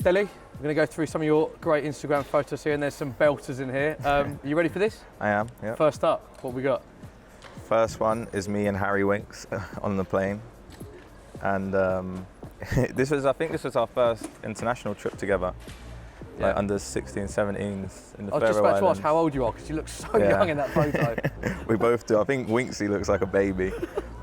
Dele, we're going to go through some of your great Instagram photos here, and there's some belters in here. Are you ready for this? I am, yeah. First up, what we got? First one is me and Harry Winks on the plane. And I think this was our first international trip together. Like under 16, 17s in the Faroe Islands. I was just about to ask how old you are, because you look so young in that photo. We both do. I think Winksy looks like a baby.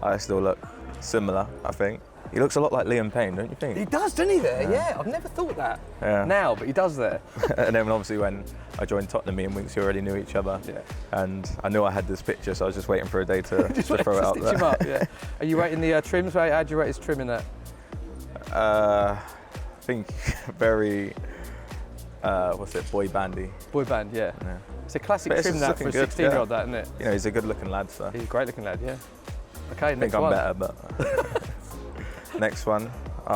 I still look similar, I think. He looks a lot like Liam Payne, don't you think? He does, doesn't he there? Yeah, I've never thought that now, but he does there. And then obviously when I joined Tottenham, me and Winksy already knew each other. Yeah. And I knew I had this picture, so I was just waiting for a day to throw it out there. Him up, yeah. Are you rating the trims? How do you rate his trim in that? I think very... boy bandy. Boy band, yeah. It's a classic trim that for a 16-year-old, that, isn't it? You know, he's a good-looking lad, so. He's a great-looking lad, yeah. Okay, I think I'm better, but. Next one,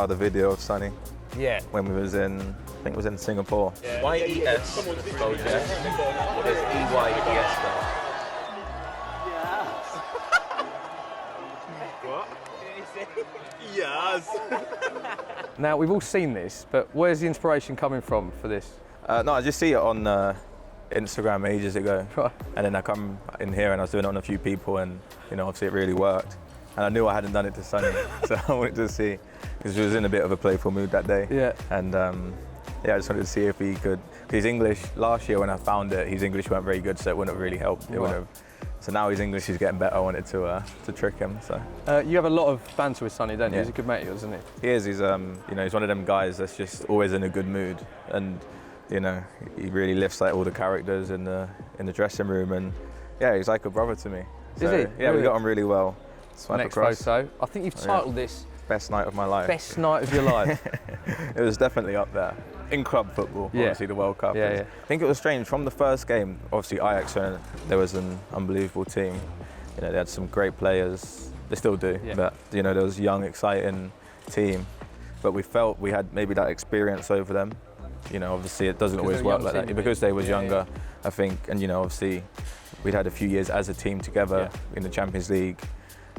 the video of Sonny. Yeah. When we was in, I think it was in Singapore. Yeah. Y-E-S, project. There's E-Y-E-S there. What? Yes. Now, we've all seen this, but where's the inspiration coming from for this? No, I just see it on Instagram ages ago. Right. And then I come in here and I was doing it on a few people, and you know, obviously it really worked. And I knew I hadn't done it to Sonny, so I wanted to see, because he was in a bit of a playful mood that day. Yeah. And I just wanted to see if he could, because his English, last year when I found it, his English weren't very good, so it wouldn't have really helped. It wouldn't have. So now his English is getting better. I wanted to trick him. So you have a lot of banter with Sonny, don't you? Yeah. He's a good mate of yours, isn't he? He is. He's he's one of them guys that's just always in a good mood, and you know, he really lifts like all the characters in the dressing room, and yeah, he's like a brother to me. So, is he? Yeah, really? We got on really well. Swipe Next across. photo. I think you've titled this Best night of my life. Best night of your life. It was definitely up there. In club football, obviously the World Cup. Yeah. I think it was strange from the first game. Obviously Ajax, there was an unbelievable team. You know, they had some great players. They still do. Yeah. But you know, there was a young, exciting team. But we felt we had maybe that experience over them. You know, obviously it doesn't always work like that because they was younger. I think, and you know, obviously we'd had a few years as a team together in the Champions League.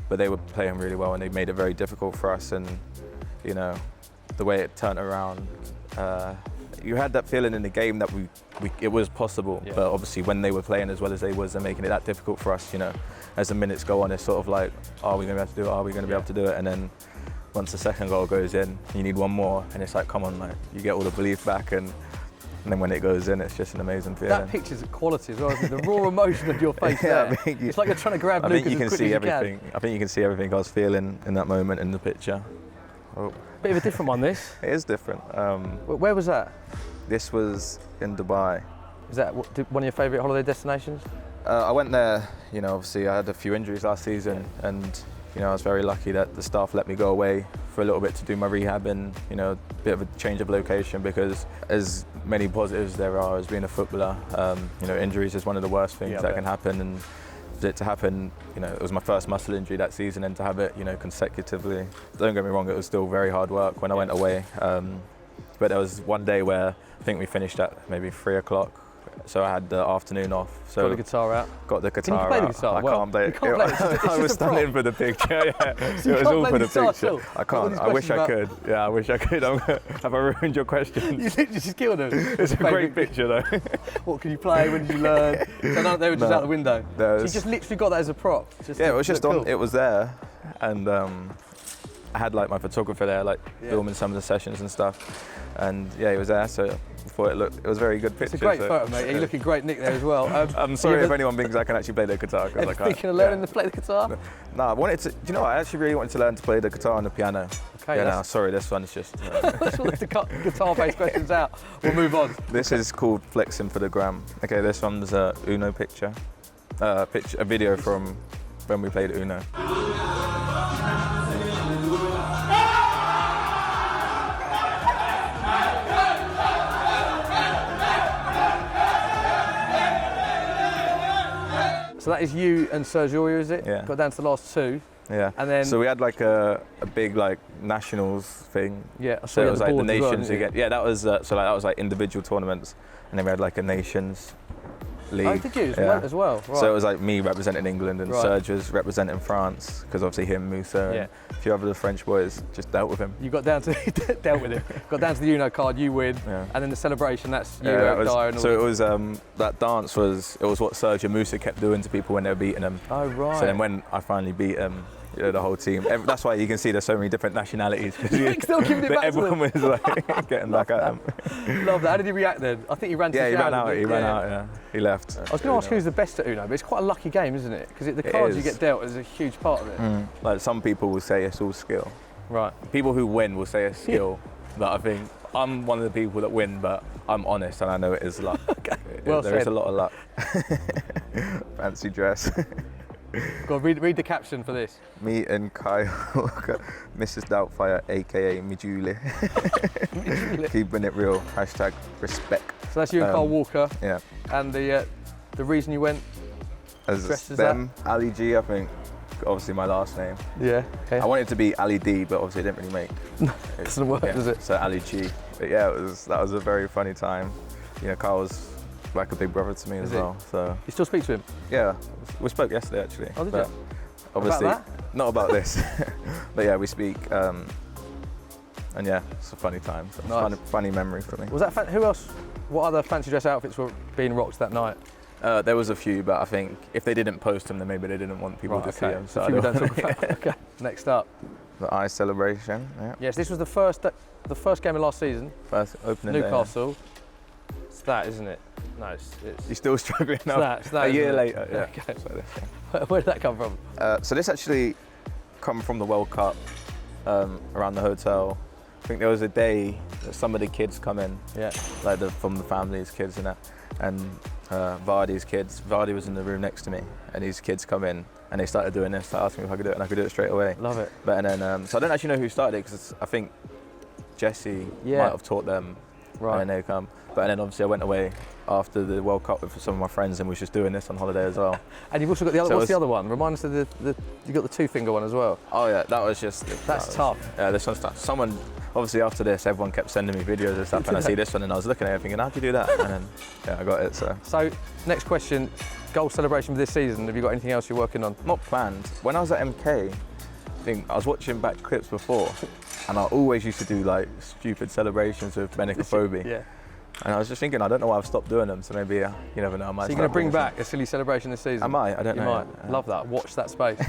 But they were playing really well, and they made it very difficult for us. And you know, the way it turned around, you had that feeling in the game that it was possible. Yeah. But obviously, when they were playing as well as they was, they're making it that difficult for us. You know, as the minutes go on, it's sort of like, are we going to be able to do it? Are we going to be able to do it? And then once the second goal goes in, you need one more, and it's like, come on, like you get all the belief back, and then when it goes in, it's just an amazing feeling. That picture's quality as well, isn't it? The raw emotion of your face there. It's like you're trying to grab Lucas as quickly as you can. I think you can see everything I was feeling in that moment in the picture. Oh. Bit of a different one, this. It is different. Where was that? This was in Dubai. Is that one of your favourite holiday destinations? I went there, you know, obviously I had a few injuries last season, and you know, I was very lucky that the staff let me go away for a little bit to do my rehab, and you know, a bit of a change of location, because as many positives there are as being a footballer, you know, injuries is one of the worst things that can happen, and for it to happen, you know, it was my first muscle injury that season, and to have it, you know, consecutively. Don't get me wrong, it was still very hard work when I went away, but there was one day where I think we finished at maybe 3 o'clock. So I had the afternoon off. So got the guitar out. Got the guitar out. Can you play the guitar? I can't play it. I was standing for the picture. Yeah. So it was all for the picture. Still? I can't. I wish I could. Yeah, I wish I could. Have I ruined your questions? You literally just killed them. It's a great picture though. What can you play? When did you learn? So none, they were just out the window. So you just literally got that as a prop. Yeah, it was just on. It was there, and I had like my photographer there, like filming some of the sessions and stuff, and yeah, he was there. So before it was a very good picture. It's a great photo, mate. You're looking great, Nick, there as well. I'm sorry if anyone thinks I can actually play the guitar. Ever thinking of learning to play the guitar? No, I wanted to. You know, I actually really wanted to learn to play the guitar and the piano. Okay. Yeah, no, sorry, this one's just. Let's all the guitar-based questions out. We'll move on. This is called flexing for the gram. Okay, this one's a Uno picture. A video from when we played Uno. So that is you and Sergio, is it? Yeah. Got down to the last two. Yeah. And then. So we had like a big like nationals thing. Yeah. So it was like the nations again. Yeah, that was that was like individual tournaments, and then we had like a nations league. Oh, did you? Went as well? Right. So it was like me representing England and Right. Serge was representing France, because obviously him, Moussa, and a few other French boys just dealt with him. You got down to dealt with it. Got down to the Uno card, you win, and then the celebration. That's you out Dyer and all. So it was that dance was what Serge and Moussa kept doing to people when they were beating them. Oh right. So then when I finally beat them, you know, the whole team. That's why you can see there's so many different nationalities. Still giving it back everyone to them. was like getting back at him. Love that. How did he react then? I think he ran to the He ran ground. out. He ran out. Yeah, he left. I was going to ask who's the best at Uno, but it's quite a lucky game, isn't it? Because the cards you get dealt is a huge part of it. Like some people will say it's all skill. Right. People who win will say it's skill, but I think I'm one of the people that win, but I'm honest and I know it is luck. Well there said. is a lot of luck. Fancy dress. Go on, read the caption for this. Me and Kyle, Mrs. Doubtfire, aka Mijule. Keeping it real. Hashtag respect. So that's you and Carl Walker. Yeah. And the reason you went dressed as them, Ali G, I think. Obviously my last name. Yeah. Okay. I wanted to be Ali D, but obviously it didn't really make. It doesn't work, does it? So Ali G. But yeah, that was a very funny time. You know, Carl was like a big brother to me as well. So you still speak to him? Yeah, we spoke yesterday actually. Oh, did you? Obviously, about that? Not about this. But yeah, we speak. And yeah, it's a funny time. So Nice. Funny memory for me. Was that who else? What other fancy dress outfits were being rocked that night? There was a few, but I think if they didn't post them, then maybe they didn't want people to see them. So we don't talk about. Okay. Next up. The Ice celebration. Yeah. Yes, this was the first game of last season. First opening day. Newcastle. It's that, isn't it? No, it's You're still struggling now. It's that, a year isn't it? later. Yeah. Okay. Where did that come from? So this actually come from the World Cup around the hotel. I think there was a day that some of the kids come in, like from the family's kids and that, and Vardy's kids. Vardy was in the room next to me, and these kids come in and they started doing this. They asked me if I could do it, and I could do it straight away. Love it. But and then so I don't actually know who started it because I think Jesse might have taught them, and then they come. But then obviously I went away after the World Cup with some of my friends and was just doing this on holiday as well. And you've also got the other. What's the other one? Remind us of the you got the two-finger one as well. Oh yeah, that was just. That's tough. Yeah, this one's tough. Someone obviously after this, everyone kept sending me videos and stuff, and I see this one and I was looking at it thinking, how'd you do that? And then I got it. So next question: goal celebration for this season. Have you got anything else you're working on? Not planned. When I was at MK, I was watching back clips before, and I always used to do like stupid celebrations with Benicophobe. Yeah. And I was just thinking, I don't know why I've stopped doing them, so maybe, you never know, I might. So you're going to bring back a silly celebration this season? I might, I don't know. You might. Love that. Watch that space.